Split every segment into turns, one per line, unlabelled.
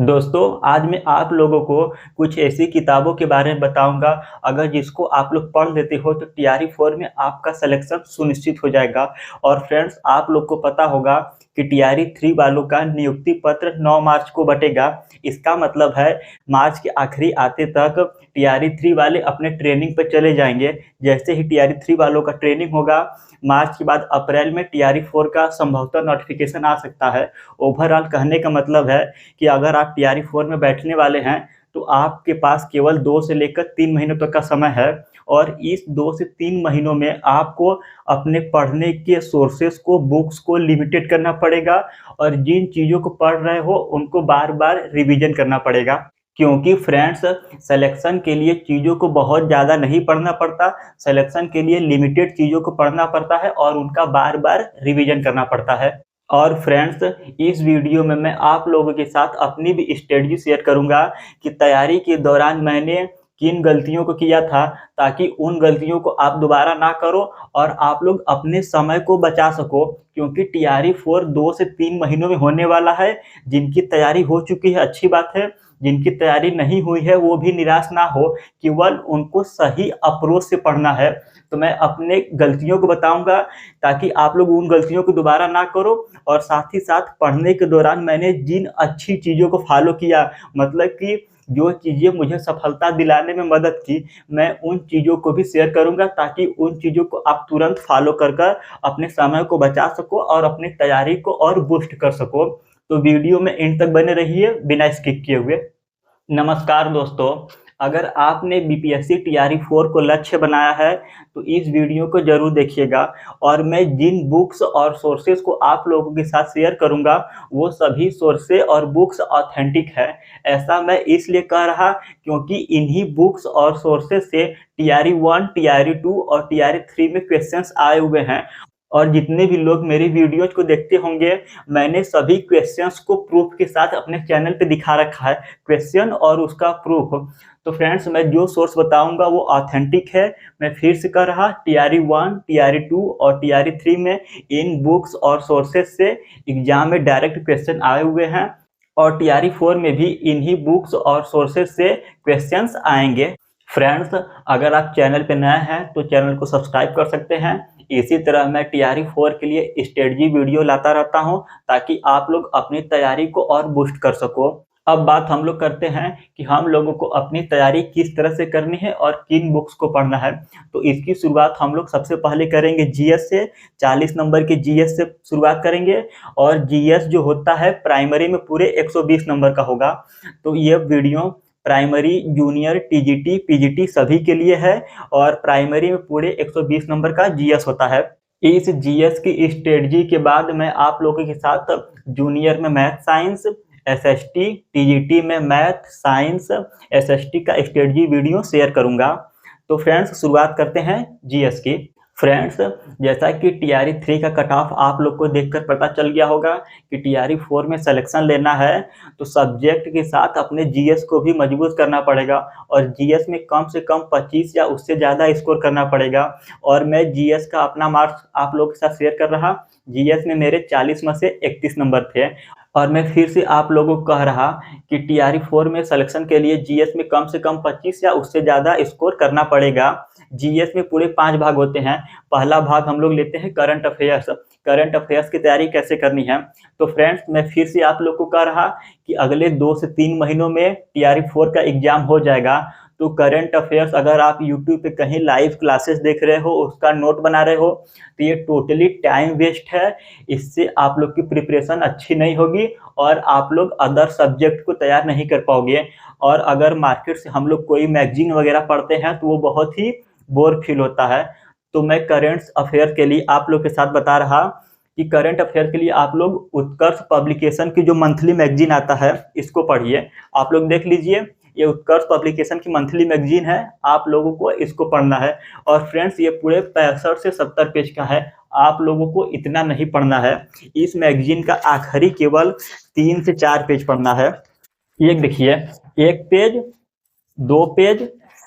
दोस्तों, आज मैं आप लोगों को कुछ ऐसी किताबों के बारे में बताऊँगा, अगर जिसको आप लोग पढ़ लेते हो तो टीआरई 4 में आपका सिलेक्शन सुनिश्चित हो जाएगा। और फ्रेंड्स, आप लोग को पता होगा कि टीआरई 3 वालों का नियुक्ति पत्र 9 मार्च को बँटेगा। इसका मतलब है मार्च के आखिरी आते तक टीआरई 3 वाले अपने ट्रेनिंग पे चले जाएँगे। जैसे ही टीआरई 3 वालों का ट्रेनिंग होगा, मार्च के बाद अप्रैल में टीआरई 4 का संभवतः नोटिफ़िकेशन आ सकता है। ओवरऑल कहने का मतलब है कि अगर आप टीआरई 4 में बैठने वाले हैं, तो आपके पास केवल 2 से लेकर 3 महीनों तक का समय है और इस 2 से 3 महीनों में आपको अपने पढ़ने के सोर्सेज़ को, बुक्स को लिमिटेड करना पड़ेगा और जिन चीज़ों को पढ़ रहे हो, उनको बार-बार रिवीजन करना पड़ेगा। क्योंकि फ्रेंड्स, सिलेक्शन के लिए चीज़ों को बहुत ज़्यादा नहीं पढ़ना पड़ता, सिलेक्शन के लिए लिमिटेड चीज़ों को पढ़ना पड़ता है और उनका बार-बार रिवीजन करना पड़ता है। और फ्रेंड्स, इस वीडियो में मैं आप लोगों के साथ अपनी भी स्ट्रेटजी शेयर करूंगा कि तैयारी के दौरान मैंने किन गलतियों को किया था, ताकि उन गलतियों को आप दोबारा ना करो और आप लोग अपने समय को बचा सको। क्योंकि टीआरई 4 2 से 3 महीनों में होने वाला है। जिनकी तैयारी हो चुकी है अच्छी बात है, जिनकी तैयारी नहीं हुई है वो भी निराश ना हो, केवल उनको सही अप्रोच से पढ़ना है। तो मैं अपने गलतियों को बताऊंगा ताकि आप लोग उन गलतियों को दोबारा ना करो। और साथ ही साथ पढ़ने के दौरान मैंने जिन अच्छी चीज़ों को फॉलो किया, मतलब कि जो चीज़ें मुझे सफलता दिलाने में मदद की, मैं उन चीज़ों को भी शेयर करूँगा ताकि उन चीज़ों को आप तुरंत फॉलो कर अपने समय को बचा सको और अपनी तैयारी को और बूस्ट कर सको। तो वीडियो में एंड तक बने रहिए बिना स्किप किए हुए। नमस्कार दोस्तों, अगर आपने बीपीएससी टीआरई 4 को लक्ष्य बनाया है, तो इस वीडियो को ज़रूर देखिएगा। और मैं जिन बुक्स और सोर्सेज़ को आप लोगों के साथ शेयर करूँगा, वो सभी सोर्सेज़ और बुक्स ऑथेंटिक है। ऐसा मैं इसलिए कह रहा क्योंकि इन्हीं बुक्स और सोर्सेज़ से टीआरई 1, टीआरई 2 और टीआरई 3 में क्वेश्चंस आए हुए हैं। और जितने भी लोग मेरी वीडियोज़ को देखते होंगे, मैंने सभी क्वेश्चंस को प्रूफ के साथ अपने चैनल पे दिखा रखा है, क्वेश्चन और उसका प्रूफ। तो फ्रेंड्स, मैं जो सोर्स बताऊंगा वो ऑथेंटिक है। मैं फिर से कह रहा, टीआरई 1, टीआरई 2 और टीआरई 3 में इन बुक्स और सोर्सेज से एग्जाम में डायरेक्ट क्वेश्चन आए हुए हैं और टीआरई 4 में भी इन्हीं बुक्स और सोर्सेज से क्वेश्चंस आएंगे। फ्रेंड्स, अगर आप चैनल पे नए हैं तो चैनल को सब्सक्राइब कर सकते हैं। इसी तरह मैं टीआरई 4 के लिए स्ट्रेटजी वीडियो लाता रहता हूं ताकि आप लोग अपनी तैयारी को और बूस्ट कर सको। अब बात हम लोग करते हैं कि हम लोगों को अपनी तैयारी किस तरह से करनी है और किन बुक्स को पढ़ना है। तो इसकी शुरुआत हम लोग सबसे पहले करेंगे जीएस से। 40 नंबर के जीएस से शुरुआत करेंगे और जीएस जो होता है प्राइमरी में पूरे 120 नंबर का होगा। तो ये video primary, junior, TGT, PGT सभी के लिए है और प्राइमरी में पूरे 120 नंबर का जीएस होता है। इस जीएस की स्ट्रेटजी के बाद मैं आप लोगों के साथ जूनियर में मैथ साइंस, एसएसटी, टीजीटी में मैथ साइंस, एसएसटी का स्ट्रेटजी वीडियो शेयर करूंगा। तो फ्रेंड्स, शुरुआत करते हैं जीएस की। फ्रेंड्स, जैसा कि टीआरई 3 का कट ऑफ आप लोग को देखकर पता चल गया होगा कि टीआरई 4 में सिलेक्शन लेना है तो सब्जेक्ट के साथ अपने जीएस को भी मजबूत करना पड़ेगा और जीएस में कम से कम 25 या उससे ज़्यादा स्कोर करना पड़ेगा। और मैं जीएस का अपना मार्क्स आप लोगों के साथ शेयर कर रहा। जीएस में मेरे 40 में से 31 नंबर थे। और मैं फिर से आप लोगों को कह रहा कि टीआरई 4 में सिलेक्शन के लिए जीएस में कम से कम 25 या उससे ज़्यादा स्कोर करना पड़ेगा। जीएस में पूरे 5 भाग होते हैं। पहला भाग हम लोग लेते हैं करंट अफेयर्स। करंट अफेयर्स की तैयारी कैसे करनी है। तो फ्रेंड्स, मैं फिर से आप लोग को कह रहा कि अगले 2 से 3 महीनों में टीआरई 4 का एग्जाम हो जाएगा। तो करंट अफेयर्स अगर आप यूट्यूब पे कहीं लाइव क्लासेस देख रहे हो, उसका नोट बना रहे हो, तो ये टोटली टाइम वेस्ट है। इससे आप लोग की प्रिपरेशन अच्छी नहीं होगी और आप लोग अदर सब्जेक्ट को तैयार नहीं कर पाओगे। और अगर मार्केट से हम लोग कोई मैगजीन वगैरह पढ़ते हैं तो वो बहुत ही बोर फील होता है। तो मैं करंट अफेयर के लिए आप लोग के साथ बता रहा कि करंट अफेयर के लिए आप लोग उत्कर्ष पब्लिकेशन की जो मंथली मैगजीन आता है, इसको पढ़िए। आप लोग देख लीजिए, ये उत्कर्ष पब्लिकेशन की मंथली मैगजीन है, आप लोगों को इसको पढ़ना है। और फ्रेंड्स, ये पूरे 65 से 70 पेज का है, आप लोगों को इतना नहीं पढ़ना है। इस मैगजीन का आखिरी केवल 3 से 4 पेज पढ़ना है। ये देखिए, 1 पेज, 2 पेज,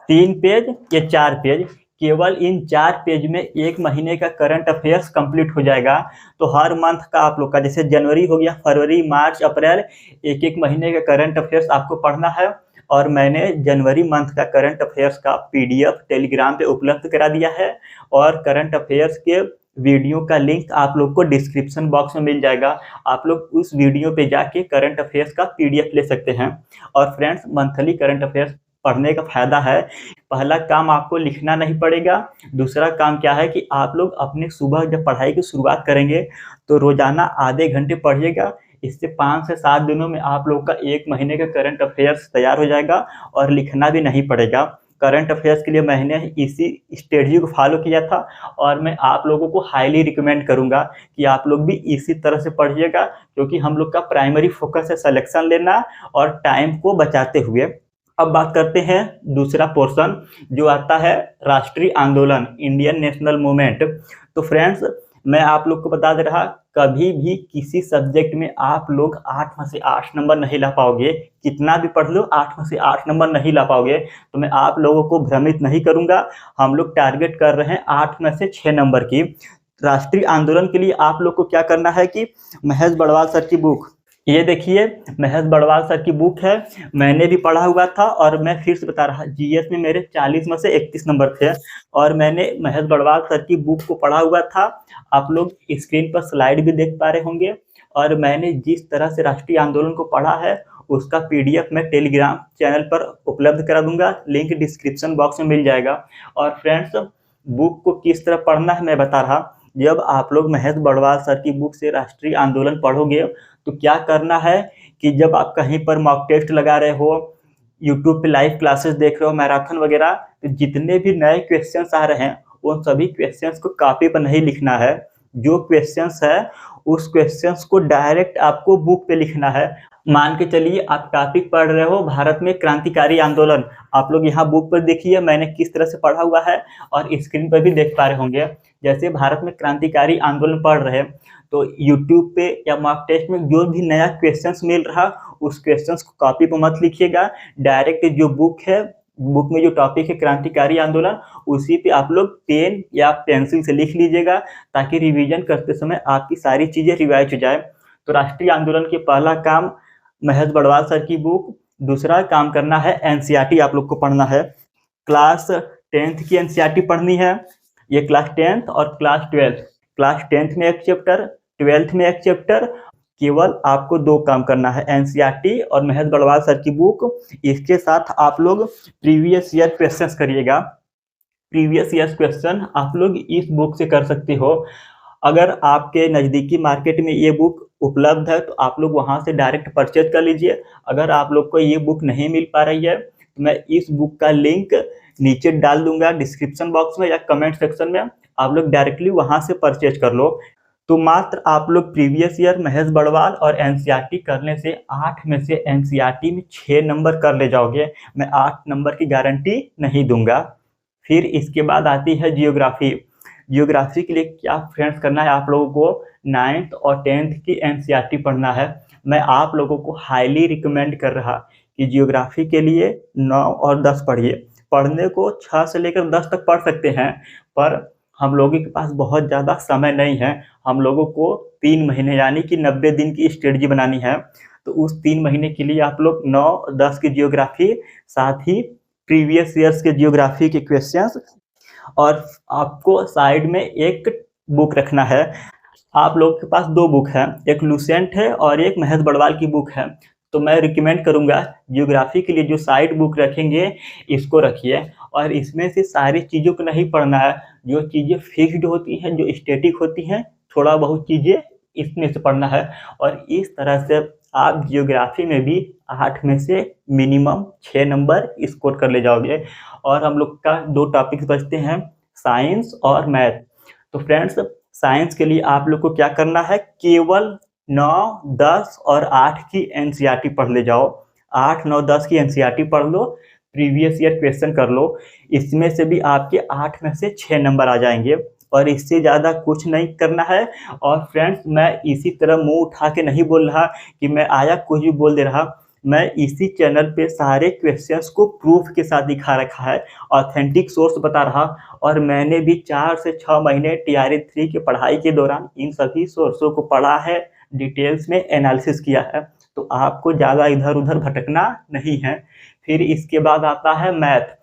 3 पेज, ये 4 पेज, केवल इन 4 पेज में 1 महीने का करंट अफेयर्स कंप्लीट हो जाएगा। तो हर मंथ का आप लोग का, जैसे जनवरी हो गया, फरवरी, मार्च, अप्रैल, एक महीने का करंट अफेयर्स आपको पढ़ना है। और मैंने जनवरी मंथ का करंट अफेयर्स का पीडीएफ टेलीग्राम पे उपलब्ध करा दिया है, और करंट अफेयर्स के वीडियो का लिंक आप लोग को डिस्क्रिप्शन बॉक्स में मिल जाएगा। आप लोग उस वीडियो पे जाके करंट अफेयर्स का पीडीएफ ले सकते हैं। और फ्रेंड्स, मंथली करंट अफेयर्स पढ़ने का फायदा है, पहला काम आपको लिखना नहीं पड़ेगा। दूसरा काम क्या है कि आप लोग अपने सुबह जब पढ़ाई की शुरुआत करेंगे तो रोजाना आधे घंटे पढ़िएगा। इससे 5 से 7 दिनों में आप लोग का 1 महीने का करंट अफेयर्स तैयार हो जाएगा और लिखना भी नहीं पड़ेगा। करंट अफेयर्स के लिए मैंने इसी स्ट्रेटजी को फॉलो किया था, और मैं आप लोगों को हाईली रिकमेंड करूंगा कि आप लोग भी इसी तरह से पढ़िएगा, क्योंकि हम लोग का प्राइमरी फोकस है सिलेक्शन लेना और टाइम को बचाते हुए। अब बात करते हैं दूसरा पोर्शन जो आता है राष्ट्रीय आंदोलन, इंडियन नेशनल मूवमेंट। तो फ्रेंड्स, मैं आप लोग को बता दे रहा, कभी भी किसी सब्जेक्ट में आप लोग 8 में से 8 नंबर नहीं ला पाओगे। कितना भी पढ़ लो, 8 में से 8 नंबर नहीं ला पाओगे। तो मैं आप लोगों को भ्रमित नहीं करूंगा। हम लोग टारगेट कर रहे हैं 8 में से 6 नंबर की। राष्ट्रीय आंदोलन के लिए आप लोग को क्या करना है कि महेश बड़वाल सर की बुक, ये देखिए महेश बड़वाल सर की बुक है, मैंने भी पढ़ा हुआ था। और मैं फिर से बता रहा, जीएस में मेरे 40 में से 31 नंबर थे, और मैंने महेश बड़वाल सर की बुक को पढ़ा हुआ था। आप लोग स्क्रीन पर स्लाइड भी देख पा रहे होंगे। और मैंने जिस तरह से राष्ट्रीय आंदोलन को पढ़ा है उसका पीडीएफ मैं टेलीग्राम चैनल पर उपलब्ध करा दूंगा, लिंक डिस्क्रिप्शन बॉक्स में मिल जाएगा। और फ्रेंड्स, बुक को किस तरह पढ़ना है मैं बता रहा। जब आप लोग महेश बड़वाल सर की बुक से राष्ट्रीय आंदोलन पढ़ोगे तो क्या करना है कि जब आप कहीं पर मॉक टेस्ट लगा रहे हो, यूट्यूब पे लाइव क्लासेस देख रहे हो, मैराथन वगैरह, तो जितने भी नए क्वेश्चंस आ रहे हैं उन सभी क्वेश्चंस को कॉपी पर नहीं लिखना है। जो क्वेश्चंस है उस क्वेश्चंस को डायरेक्ट आपको बुक पे लिखना है। मान के चलिए आप टॉपिक पढ़ रहे हो भारत में क्रांतिकारी आंदोलन, आप लोग यहाँ बुक पर देखिए मैंने किस तरह से पढ़ा हुआ है, और स्क्रीन पर भी देख पा रहे होंगे। जैसे भारत में क्रांतिकारी आंदोलन पढ़ रहे हैं तो यूट्यूब पे या मॉक टेस्ट में जो भी नया क्वेश्चंस मिल रहा उस क्वेश्चंस को कॉपी पर मत लिखिएगा, डायरेक्ट जो बुक है, बुक में जो टॉपिक है क्रांतिकारी आंदोलन, उसी पे आप लोग पेन या पेंसिल से लिख लीजिएगा, ताकि रिवीजन करते समय आपकी सारी चीजें रिवाइज हो जाए। तो राष्ट्रीय आंदोलन के पहला काम महेश बड़वाल सर की बुक, दूसरा काम करना है एनसीईआरटी आप लोग को पढ़ना है। क्लास 10th की एनसीईआरटी पढ़नी है। ये क्लास 10th और क्लास 12th, क्लास 10th में एक चैप्टर, 12th में एक चैप्टर। केवल आपको 2 काम करना है, एनसीईआरटी और महेश बड़वाल सर की बुक। इसके साथ आप लोग प्रीवियस ईयर क्वेश्चंस करिएगा। प्रीवियस ईयर क्वेश्चन आप लोग इस बुक से कर सकते हो। अगर आपके नज़दीकी मार्केट में ये बुक उपलब्ध है तो आप लोग वहां से डायरेक्ट परचेज कर लीजिए। अगर आप लोग को ये बुक नहीं मिल पा रही है तो मैं इस बुक का लिंक नीचे डाल दूंगा डिस्क्रिप्शन बॉक्स में या कमेंट सेक्शन में, आप लोग डायरेक्टली वहां से परचेज कर लो। तो मात्र आप लोग प्रीवियस ईयर महेश बड़वाल और एनसीईआरटी करने से 8 में से एनसीईआरटी में 6 नंबर कर ले जाओगे। मैं 8 नंबर की गारंटी नहीं दूंगा। फिर इसके बाद आती है जियोग्राफी। जियोग्राफी के लिए क्या फ्रेंड्स करना है, आप लोगों को 9th और 10th की एनसीईआरटी पढ़ना है। मैं आप लोगों को हाईली रिकमेंड कर रहा कि जियोग्राफी के लिए 9 और 10 पढ़िए। पढ़ने को 6 से लेकर 10 तक पढ़ सकते हैं, पर हम लोगों के पास बहुत ज़्यादा समय नहीं है। हम लोगों को 3 महीने यानी कि 90 दिन की स्ट्रेटजी बनानी है। तो उस 3 महीने के लिए आप लोग 9-10 की जियोग्राफी, साथ ही प्रीवियस ईयर्स के जियोग्राफी के क्वेश्चंस, और आपको साइड में एक बुक रखना है। आप लोगों के पास 2 बुक है, एक लुसेंट है और एक महेश बड़वाल की बुक है। तो मैं रिकमेंड करूंगा जियोग्राफी के लिए जो साइड बुक रखेंगे इसको रखिए, और इसमें से सारी चीज़ों को नहीं पढ़ना है। जो चीज़ें फिक्स्ड होती हैं, जो स्टैटिक होती हैं, थोड़ा बहुत चीज़ें इसमें से पढ़ना है। और इस तरह से आप जियोग्राफी में भी 8 में से मिनिमम 6 नंबर स्कोर कर ले जाओगे। और हम लोग का 2 टॉपिक्स बचते हैं, साइंस और मैथ। तो फ्रेंड्स, साइंस के लिए आप लोग को क्या करना है, केवल 9, 10 और 8 की एनसीईआरटी पढ़ ले जाओ। 8, 9, 10 की एनसीईआरटी पढ़ लो, प्रीवियस ईयर क्वेश्चन कर लो। इसमें से भी आपके 8 में से 6 नंबर आ जाएंगे, और इससे ज़्यादा कुछ नहीं करना है। और फ्रेंड्स, मैं इसी तरह मुंह उठा के नहीं बोल रहा कि मैं आया कुछ भी बोल दे रहा। मैं इसी चैनल पे सारे क्वेश्चंस को प्रूफ के साथ दिखा रखा है, ऑथेंटिक सोर्स बता रहा। और मैंने भी 4 से 6 महीने टीआरई 3 की पढ़ाई के दौरान इन सभी सोर्सों को पढ़ा है, डिटेल्स में एनालिसिस किया है, तो आपको ज़्यादा इधर-उधर भटकना नहीं है। फिर इसके बाद आता है मैथ।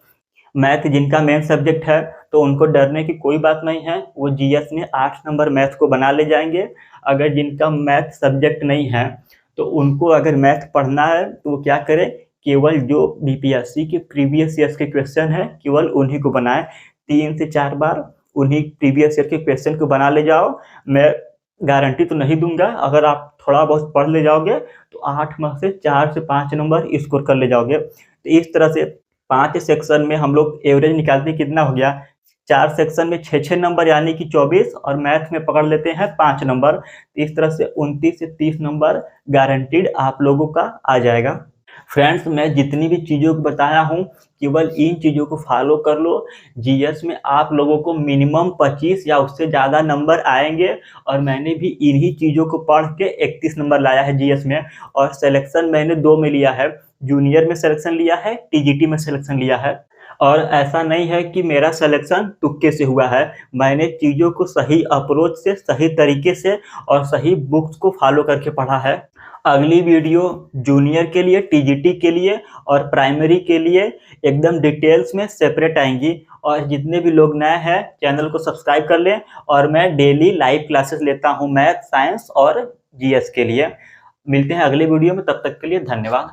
मैथ जिनका मेन सब्जेक्ट है तो उनको डरने की कोई बात नहीं है, वो जीएस में 8 नंबर मैथ को बना ले जाएंगे। अगर जिनका मैथ सब्जेक्ट नहीं है तो उनको अगर मैथ पढ़ना है तो वो क्या करें, केवल जो बीपीएससी के प्रीवियस ईयर्स के क्वेश्चन है केवल उन्हीं को बनाएं। 3 से 4 बार उन्हीं प्रीवियस ईयर के क्वेश्चन को बना ले जाओ। मैं गारंटी तो नहीं दूंगा, अगर आप थोड़ा बहुत पढ़ ले जाओगे तो 8 में से 4 से 5 नंबर स्कोर कर ले जाओगे। तो इस तरह से 5 सेक्शन में हम लोग एवरेज निकालते हैं, कितना हो गया, 4 सेक्शन में 6-6 नंबर यानी कि 24, और मैथ में पकड़ लेते हैं 5 नंबर। इस तरह से 29 से 30 नंबर गारंटीड आप लोगों का आ जाएगा। फ्रेंड्स, मैं जितनी भी चीज़ों को बताया हूँ केवल इन चीज़ों को फॉलो कर लो। जीएस में आप लोगों को मिनिमम 25 या उससे ज़्यादा नंबर आएंगे, और मैंने भी इन्हीं चीज़ों को पढ़ के 31 नंबर लाया है जीएस में। और सिलेक्शन मैंने 2 में लिया है, जूनियर में सिलेक्शन लिया है, टीजीटी में सिलेक्शन लिया है। और ऐसा नहीं है कि मेरा सिलेक्शन तुक्के से हुआ है, मैंने चीज़ों को सही अप्रोच से, सही तरीके से और सही बुक्स को फॉलो करके पढ़ा है। अगली वीडियो जूनियर के लिए, टीजीटी के लिए और प्राइमरी के लिए एकदम डिटेल्स में सेपरेट आएंगी। और जितने भी लोग नए हैं चैनल को सब्सक्राइब कर लें, और मैं डेली लाइव क्लासेस लेता हूं मैथ, साइंस और जीएस के लिए। मिलते हैं अगले वीडियो में, तब तक के लिए धन्यवाद।